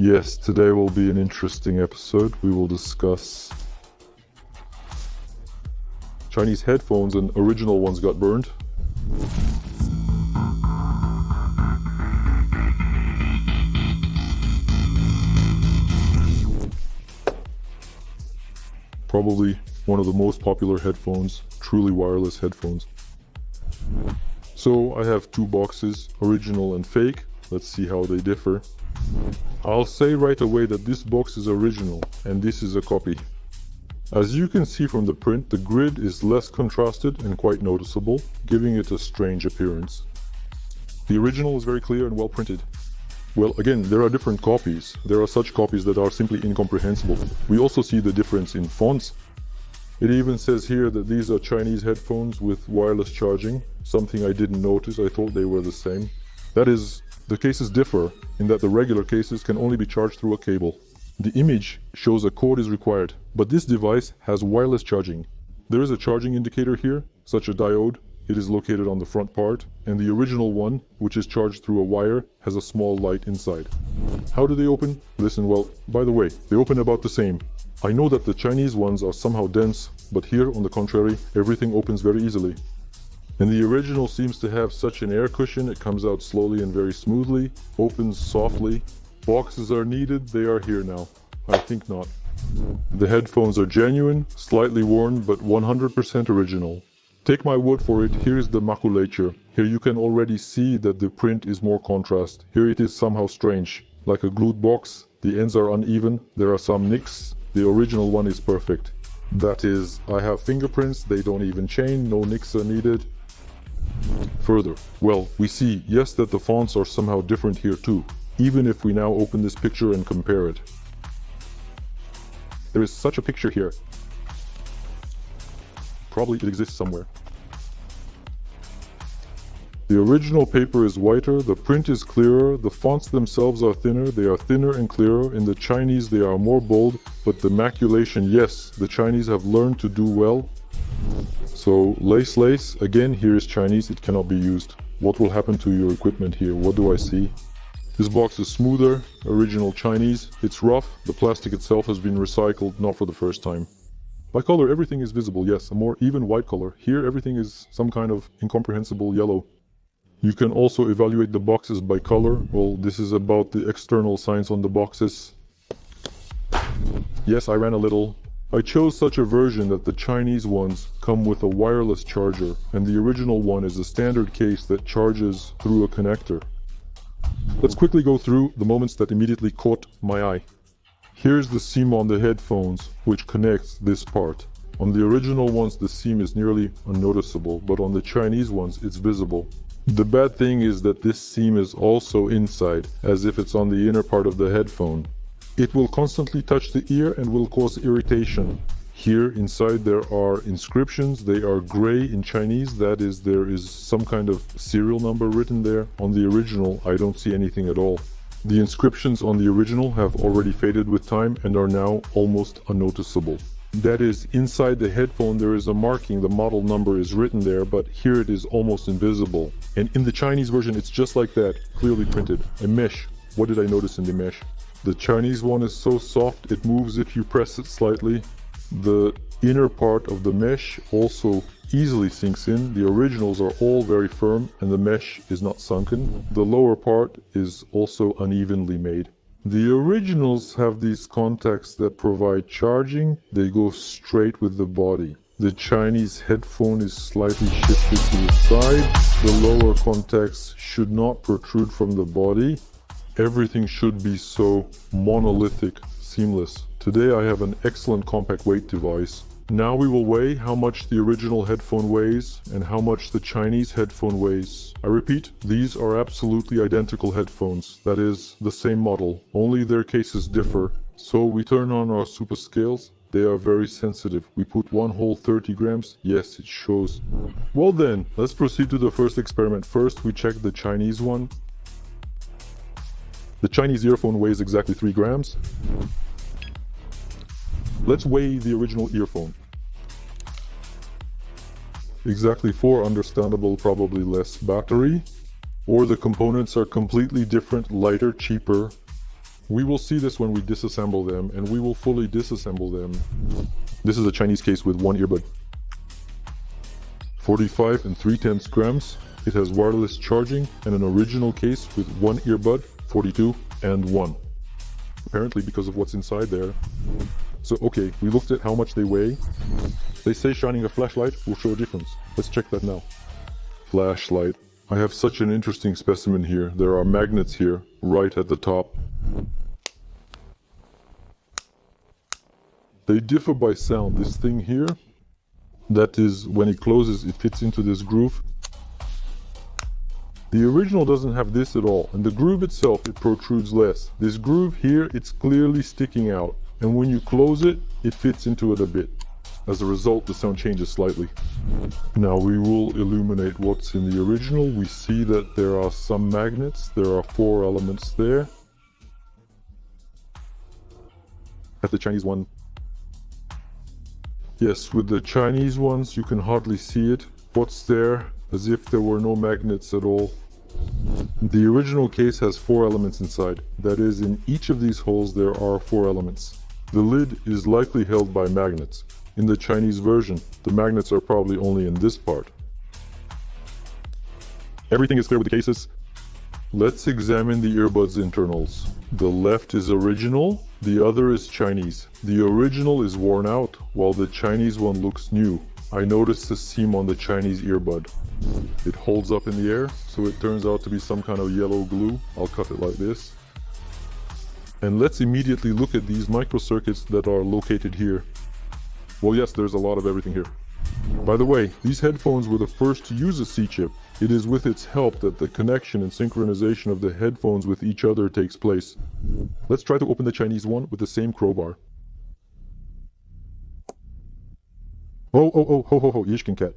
Yes, today will be an interesting episode. We will discuss Chinese headphones, and original ones got burned. Probably one of the most popular headphones, truly wireless headphones. So I have two boxes, original and fake. Let's see how they differ. I'll say right away that this box is original and this is a copy. As you can see from the print, the grid is less contrasted and quite noticeable, giving it a strange appearance. The original is very clear and well printed. Well, again, there are different copies. There are such copies that are simply incomprehensible. We also see the difference in fonts. It even says here that these are Chinese headphones with wireless charging, something I didn't notice. I thought they were the same. That is, the cases differ in that the regular cases can only be charged through a cable. The image shows a cord is required, but this device has wireless charging. There is a charging indicator here, such a diode. It is located on the front part, and the original one, which is charged through a wire, has a small light inside. How do they open? Listen, well, by the way, they open about the same. I know that the Chinese ones are somehow dense, but here, on the contrary, everything opens very easily. And the original seems to have such an air cushion, it comes out slowly and very smoothly, opens softly. Boxes are needed, they are here now. I think not. The headphones are genuine, slightly worn, but 100% original. Take my word for it, here is the maculature. Here you can already see that the print is more contrast. Here it is somehow strange, like a glued box. The ends are uneven, there are some nicks. The original one is perfect. That is, I have fingerprints, they don't even chain, no nicks are needed. Further, well, we see, yes, that the fonts are somehow different here too, even if we now open this picture and compare it. There is such a picture here. Probably it exists somewhere. The original paper is whiter, the print is clearer, the fonts themselves are thinner, they are thinner and clearer. In the Chinese they are more bold, but the maculation, yes, the Chinese have learned to do well. So lace, again, here is Chinese, it cannot be used. What will happen to your equipment here? What do I see? This box is smoother, original Chinese. It's rough, the plastic itself has been recycled, not for the first time. By color, everything is visible, yes, a more even white color. Here, everything is some kind of incomprehensible yellow. You can also evaluate the boxes by color. Well, this is about the external signs on the boxes. Yes, I ran a little. I chose such a version that the Chinese ones come with a wireless charger, and the original one is a standard case that charges through a connector. Let's quickly go through the moments that immediately caught my eye. Here's the seam on the headphones, which connects this part. On the original ones, the seam is nearly unnoticeable, but on the Chinese ones, it's visible. The bad thing is that this seam is also inside, as if it's on the inner part of the headphone. It will constantly touch the ear and will cause irritation. Here inside there are inscriptions. They are gray in Chinese, that is, there is some kind of serial number written there. On the original, I don't see anything at all. The inscriptions on the original have already faded with time and are now almost unnoticeable. That is, inside the headphone there is a marking, the model number is written there, but here it is almost invisible. And in the Chinese version it's just like that, clearly printed. A mesh. What did I notice in the mesh? The Chinese one is so soft it moves if you press it slightly. The inner part of the mesh also easily sinks in. The originals are all very firm and the mesh is not sunken. The lower part is also unevenly made. The originals have these contacts that provide charging. They go straight with the body. The Chinese headphone is slightly shifted to the side. The lower contacts should not protrude from the body. Everything should be so monolithic, seamless. Today I have an excellent compact weight device. Now we will weigh how much the original headphone weighs and how much the Chinese headphone weighs. I repeat, these are absolutely identical headphones. That is, the same model, only their cases differ. So we turn on our super scales. They are very sensitive. We put one whole 30 grams. Yes, it shows. Well then, let's proceed to the first experiment. First, we check the Chinese one. The Chinese earphone weighs exactly 3 grams. Let's weigh the original earphone. Exactly 4, understandable, probably less battery. Or the components are completely different, lighter, cheaper. We will see this when we disassemble them, and we will fully disassemble them. This is a Chinese case with one earbud. 45 and 3/10 grams. It has wireless charging and an original case with one earbud, 42 and 1. Apparently because of what's inside there. So okay, we looked at how much they weigh. They say shining a flashlight will show a difference. Let's check that now. Flashlight. I have such an interesting specimen here. There are magnets here, right at the top. They differ by sound. This thing here, that is, when it closes, it fits into this groove. The original doesn't have this at all, and the groove itself, it protrudes less. This groove here, it's clearly sticking out, and when you close it, it fits into it a bit. As a result, the sound changes slightly. Now we will illuminate what's in the original. We see that there are some magnets. There are 4 elements there. At the Chinese one. Yes, with the Chinese ones, you can hardly see it. What's there? As if there were no magnets at all. The original case has 4 elements inside. That is, in each of these holes there are 4 elements. The lid is likely held by magnets. In the Chinese version, the magnets are probably only in this part. Everything is clear with the cases. Let's examine the earbuds internals. The left is original, the other is Chinese. The original is worn out, while the Chinese one looks new. I noticed a seam on the Chinese earbud. It holds up in the air, so it turns out to be some kind of yellow glue. I'll cut it like this. And let's immediately look at these microcircuits that are located here. Well, yes, there's a lot of everything here. By the way, these headphones were the first to use a C-chip. It is with its help that the connection and synchronization of the headphones with each other takes place. Let's try to open the Chinese one with the same crowbar. Ho, Yishkin cat.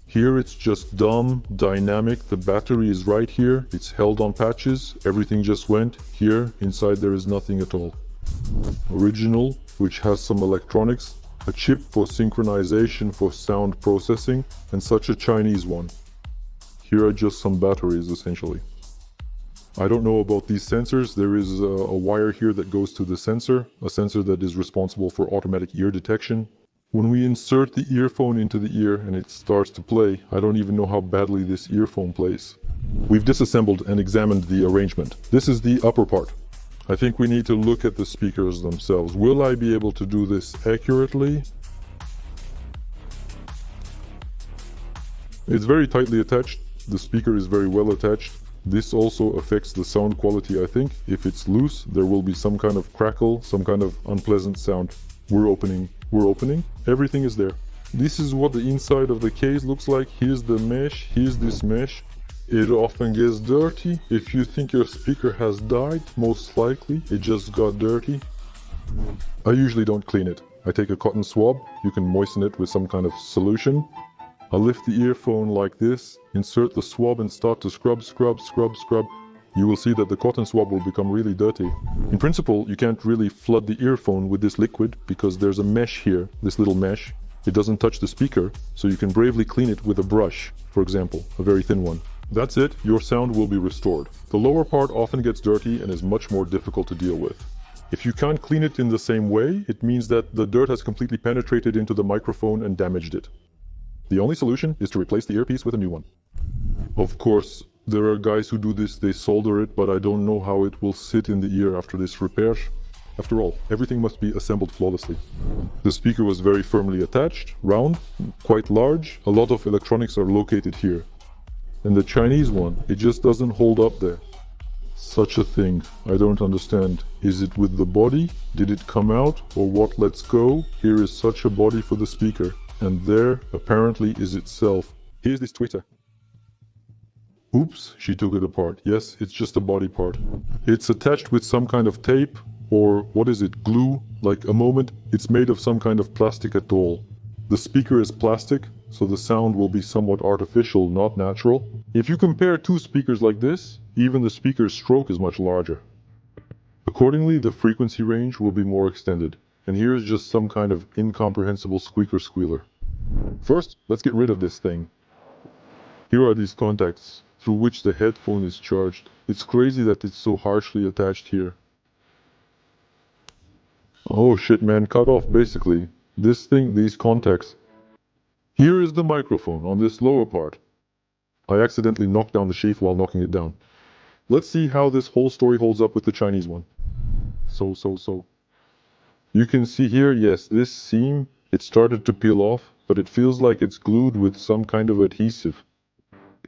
Here it's just dumb, dynamic, the battery is right here, it's held on patches, everything just went. Here, inside there is nothing at all. Original, which has some electronics, a chip for synchronization for sound processing, and such a Chinese one. Here are just some batteries essentially. I don't know about these sensors. There is a wire here that goes to the sensor, a sensor that is responsible for automatic ear detection. When we insert the earphone into the ear and it starts to play, I don't even know how badly this earphone plays. We've disassembled and examined the arrangement. This is the upper part. I think we need to look at the speakers themselves. Will I be able to do this accurately? It's very tightly attached. The speaker is very well attached. This also affects the sound quality, I think. If it's loose, there will be some kind of crackle, some kind of unpleasant sound. We're opening. Everything is there. This is what the inside of the case looks like. Here's the mesh, here's this mesh. It often gets dirty. If you think your speaker has died, most likely it just got dirty. I usually don't clean it. I take a cotton swab. You can moisten it with some kind of solution. I lift the earphone like this, insert the swab and start to scrub. You will see that the cotton swab will become really dirty. In principle, you can't really flood the earphone with this liquid because there's a mesh here, this little mesh. It doesn't touch the speaker, so you can bravely clean it with a brush, for example, a very thin one. That's it, your sound will be restored. The lower part often gets dirty and is much more difficult to deal with. If you can't clean it in the same way, it means that the dirt has completely penetrated into the microphone and damaged it. The only solution is to replace the earpiece with a new one. Of course, there are guys who do this, they solder it, but I don't know how it will sit in the ear after this repair. After all, everything must be assembled flawlessly. The speaker was very firmly attached, round, quite large. A lot of electronics are located here. And the Chinese one, it just doesn't hold up there. Such a thing, I don't understand. Is it with the body? Did it come out? Or what? Let's go. Here is such a body for the speaker. And there, apparently, is itself. Here's this tweeter. Oops, she took it apart. Yes, it's just a body part. It's attached with some kind of tape, or what is it, glue? Like a moment, it's made of some kind of plastic at all. The speaker is plastic, so the sound will be somewhat artificial, not natural. If you compare two speakers like this, even the speaker's stroke is much larger. Accordingly, the frequency range will be more extended. And here's just some kind of incomprehensible squeaker squealer. First, let's get rid of this thing. Here are these contacts. through which the headphone is charged. It's crazy that it's so harshly attached here. Oh shit, man, cut off basically. This thing, these contacts. Here is the microphone on this lower part. I accidentally knocked down the sheath while knocking it down. Let's see how this whole story holds up with the Chinese one. So. You can see here, yes, this seam, it started to peel off, but it feels like it's glued with some kind of adhesive.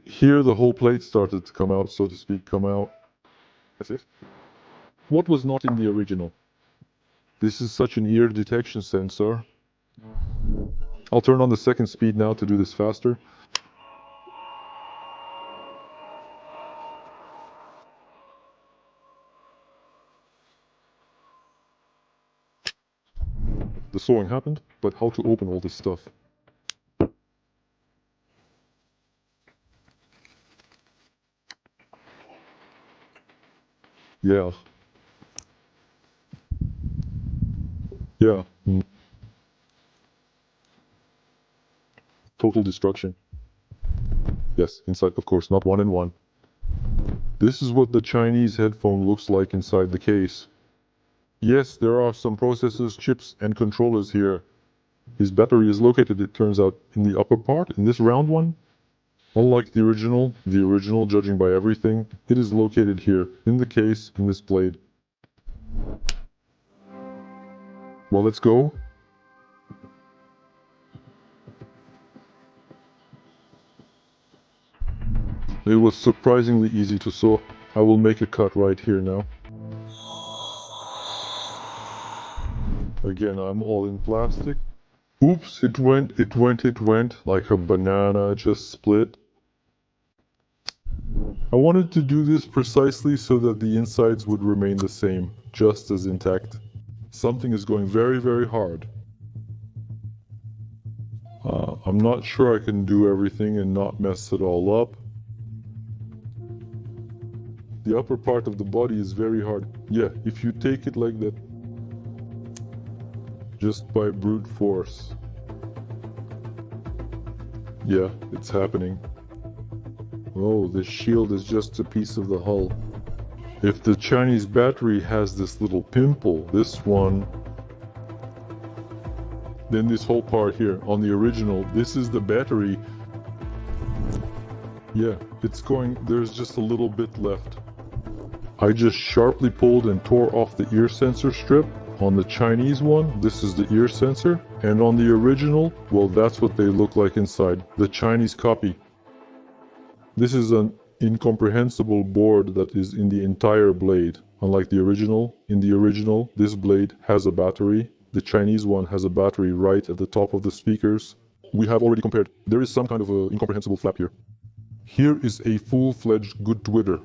Here the whole plate started to come out, so to speak, come out. That's it. What was not in the original? This is such an ear detection sensor. I'll turn on the second speed now to do this faster. The sewing happened, but how to open all this stuff? Yeah. Total destruction. Yes, inside, of course, not one in one. This is what the Chinese headphone looks like inside the case. Yes, there are some processors, chips, and controllers here. His battery is located, it turns out, in the upper part, in this round one. Unlike the original, judging by everything, it is located here, in the case, in this blade. Well, let's go. It was surprisingly easy to sew. I will make a cut right here now. Again, I'm all in plastic. Oops, it went like a banana just split. I wanted to do this precisely so that the insides would remain the same, just as intact. Something is going very, very hard. I'm not sure I can do everything and not mess it all up. The upper part of the body is very hard. Yeah, if you take it like that, just by brute force. Yeah, it's happening. Oh, this shield is just a piece of the hull. If the Chinese battery has this little pimple, this one, then this whole part here, on the original, this is the battery. Yeah, it's going, there's just a little bit left. I just sharply pulled and tore off the ear sensor strip. On the Chinese one, this is the ear sensor, and on the original, well, that's what they look like inside, the Chinese copy. This is an incomprehensible board that is in the entire blade. Unlike the original, in the original, this blade has a battery. The Chinese one has a battery right at the top of the speakers. We have already compared. There is some kind of a incomprehensible flap here. Here is a full-fledged good Twitter.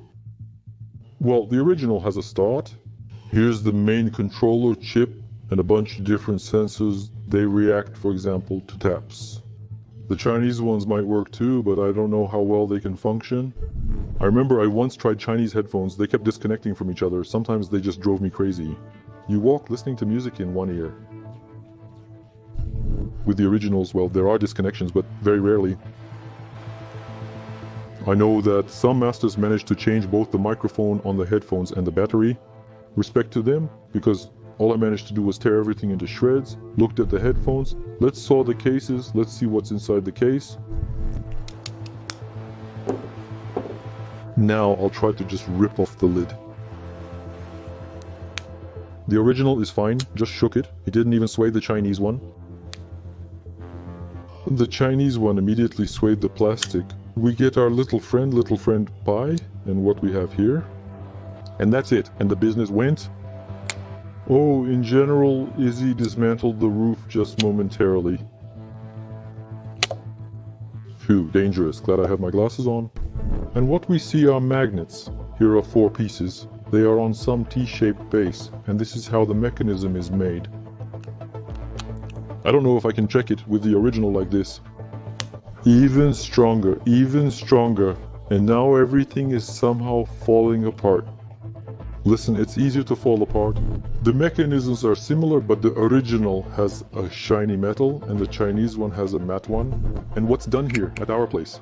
Well, the original has a start. Here's the main controller chip and a bunch of different sensors. They react, for example, to taps. The Chinese ones might work too, but I don't know how well they can function. I remember I once tried Chinese headphones. They kept disconnecting from each other. Sometimes they just drove me crazy. You walk listening to music in one ear. With the originals, well, there are disconnections, but very rarely. I know that some masters managed to change both the microphone on the headphones and the battery. Respect to them, because all I managed to do was tear everything into shreds, looked at the headphones, let's saw the cases, let's see what's inside the case. Now I'll try to just rip off the lid. The original is fine, just shook it. It didn't even sway the Chinese one. The Chinese one immediately swayed the plastic. We get our little friend pie, and what we have here. And that's it, and the business went. Oh, in general, Izzy dismantled the roof just momentarily. Phew, dangerous. Glad I have my glasses on. And what we see are magnets. Here are 4 pieces. They are on some T-shaped base, and this is how the mechanism is made. I don't know if I can check it with the original like this. Even stronger, and now everything is somehow falling apart. Listen, it's easier to fall apart. The mechanisms are similar, but the original has a shiny metal and the Chinese one has a matte one. And what's done here at our place?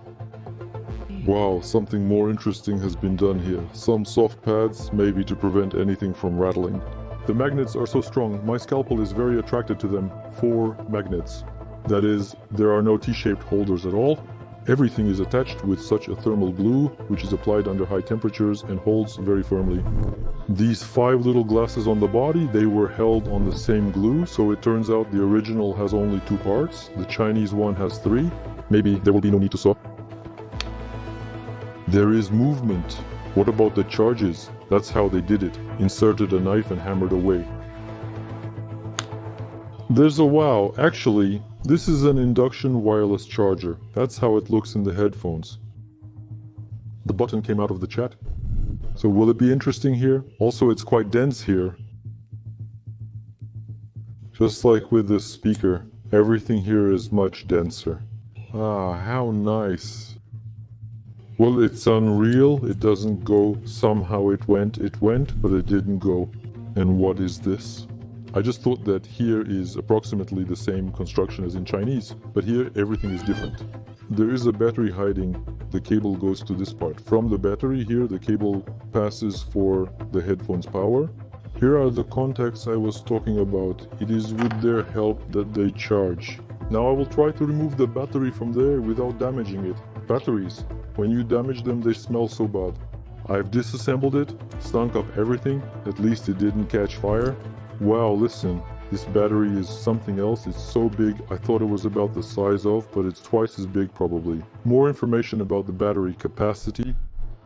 Wow, something more interesting has been done here. Some soft pads, maybe to prevent anything from rattling. The magnets are so strong, my scalpel is very attracted to them. 4 magnets. That is, there are no T-shaped holders at all. Everything is attached with such a thermal glue, which is applied under high temperatures and holds very firmly. These 5 little glasses on the body, they were held on the same glue, so it turns out the original has only 2 parts. The Chinese one has 3. Maybe there will be no need to sew. There is movement. What about the charges? That's how they did it. Inserted a knife and hammered away. There's a wow. Actually, this is an induction wireless charger. That's how it looks in the headphones. The button came out of the chat. So will it be interesting here? Also, it's quite dense here. Just like with the speaker, everything here is much denser. Ah, how nice. Well, it's unreal. It doesn't go. Somehow it went, but it didn't go. And what is this? I just thought that here is approximately the same construction as in Chinese, but here everything is different. There is a battery hiding. The cable goes to this part. From the battery here, the cable passes for the headphones power. Here are the contacts I was talking about. It is with their help that they charge. Now I will try to remove the battery from there without damaging it. Batteries, when you damage them, they smell so bad. I've disassembled it, stunk up everything, at least it didn't catch fire. Wow, listen, this battery is something else. It's so big, I thought it was about the size of, but it's twice as big probably. More information about the battery capacity.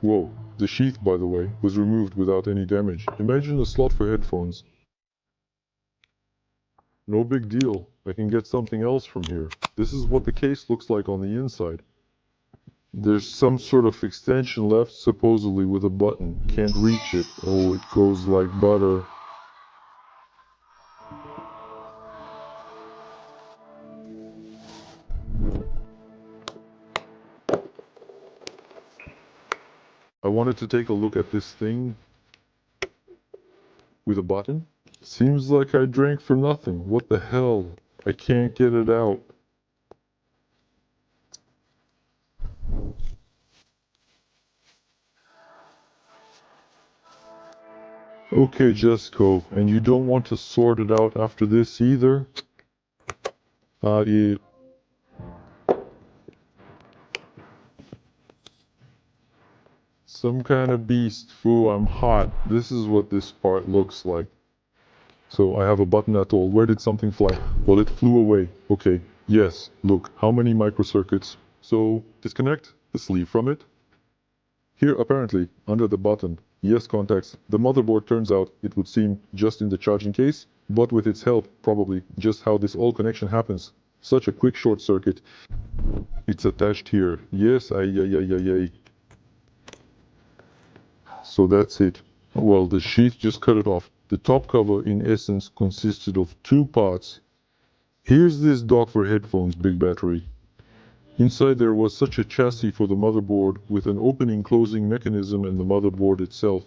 Whoa, the sheath, by the way, was removed without any damage. Imagine a slot for headphones. No big deal, I can get something else from here. This is what the case looks like on the inside. There's some sort of extension left, supposedly with a button. Can't reach it. Oh, it goes like butter. I wanted to take a look at this thing with a button. Seems like I drank for nothing. What the hell? I can't get it out. Okay, just go. And you don't want to sort it out after this either? Yeah. Some kind of beast. Foo, I'm hot. This is what this part looks like. So I have a button at all. Where did something fly? Well, it flew away. Okay. Yes. Look, how many microcircuits? So disconnect the sleeve from it. Here, apparently, under the button, yes contacts. The motherboard turns out, it would seem, just in the charging case, but with its help, probably, just how this all connection happens. Such a quick short circuit. It's attached here. Yes, ay. So that's it. Well, the sheath just cut it off. The top cover, in essence, consisted of 2 parts. Here's this dock for headphones, big battery. Inside there was such a chassis for the motherboard with an opening-closing mechanism and the motherboard itself.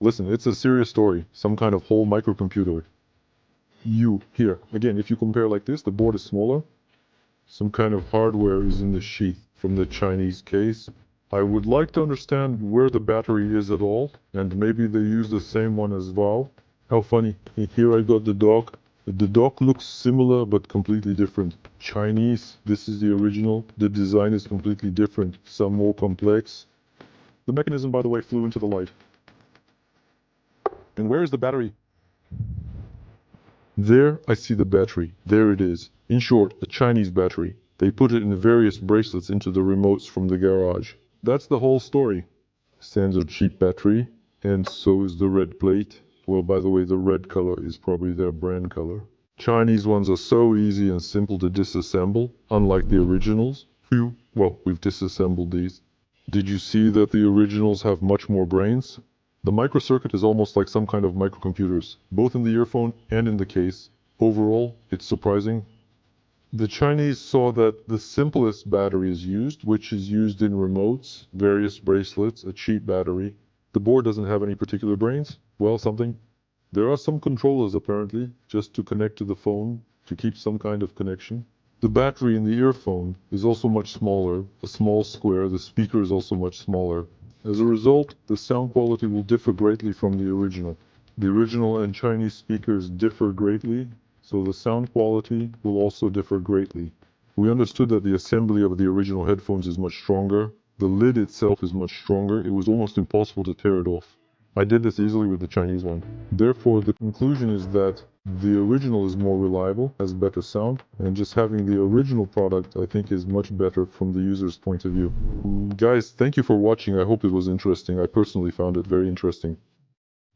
Listen, it's a serious story. Some kind of whole microcomputer. Here, again, if you compare like this, the board is smaller. Some kind of hardware is in the sheath from the Chinese case. I would like to understand where the battery is at all, and maybe they use the same one as well. How funny. Here I got the dock. The dock looks similar but completely different. Chinese, this is the original. The design is completely different, some more complex. The mechanism, by the way, flew into the light. And where is the battery? There I see the battery. There it is. In short, a Chinese battery. They put it in various bracelets into the remotes from the garage. That's the whole story. Standard cheap battery. And so is the red plate. Well, by the way, the red color is probably their brand color. Chinese ones are so easy and simple to disassemble, unlike the originals. Phew. Well, we've disassembled these. Did you see that the originals have much more brains? The microcircuit is almost like some kind of microcomputers, both in the earphone and in the case. Overall, it's surprising. The Chinese saw that the simplest battery is used, which is used in remotes, various bracelets, a cheap battery. The board doesn't have any particular brains. Well, something. There are some controllers apparently, just to connect to the phone, to keep some kind of connection. The battery in the earphone is also much smaller, a small square. The speaker is also much smaller. As a result, the sound quality will differ greatly from the original. The original and Chinese speakers differ greatly, so the sound quality will also differ greatly. We understood that the assembly of the original headphones is much stronger. The lid itself is much stronger. It was almost impossible to tear it off. I did this easily with the Chinese one. Therefore, the conclusion is that the original is more reliable, has better sound, and just having the original product, I think, is much better from the user's point of view. Guys, thank you for watching. I hope it was interesting. I personally found it very interesting.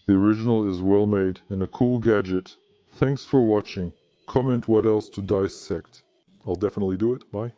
The original is well made and a cool gadget. Thanks for watching. Comment what else to dissect. I'll definitely do it. Bye.